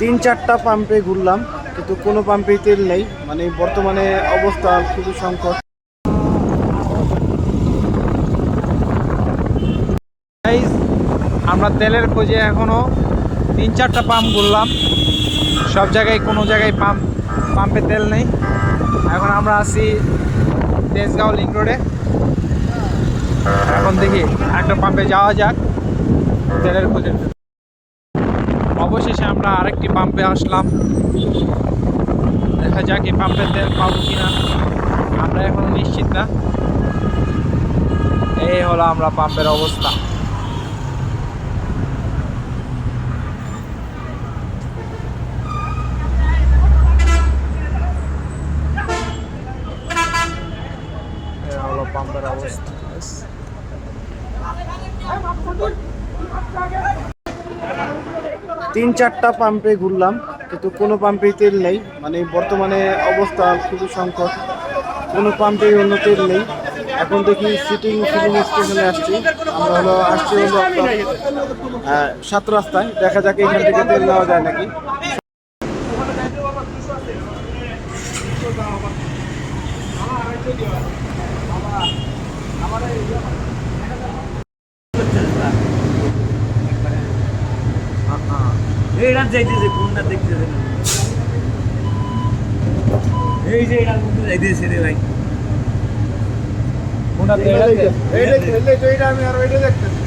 তিন চারটা পাম্পে ঘুরলাম, কিন্তু কোনো পাম্পেই তেল নেই। মানে বর্তমানে অবস্থা খুবই সংকট। গাইস, আমরা তেলের খোঁজে এখনো তিন চারটা পাম্প ঘুরলাম, সব জায়গায় কোনো জায়গায় পাম্পে তেল নেই। এখন আমরা আছি তেজগাঁও লিঙ্ক রোডে। এখন দেখি একটা পাম্পে যাওয়া যাক তেলের খোঁজে। অবশেষে আমরা আরেকটি পাম্পে আসলাম, দেখা যাক এই পাম্পে তেল পাবো কিনা। আমরা এখনো নিশ্চিত না। এই হলো আমরা পাম্পের অবস্থা। এই হলো পাম্পের অবস্থা। তিন চারটা পাম্পে ঘুরলাম, কিন্তু কোনো পাম্পেই তেল নেই। মানে বর্তমানে অবস্থা খুবই সংকট, কোনো পাম্পেই অন্য তেল নেই। এখন দেখি ফিলিং স্টেশনে আসছি। আমরা আসছি আপনার 7 রাস্তায়। দেখা যাক এখান থেকে তেল নেওয়া যায় নাকি। এইটা যাইতেছে কোনটা দেখতেছে না, এই যে এটা কোনটা যাইতেছে রে ভাই, আমি আর ওইটা দেখতেছি।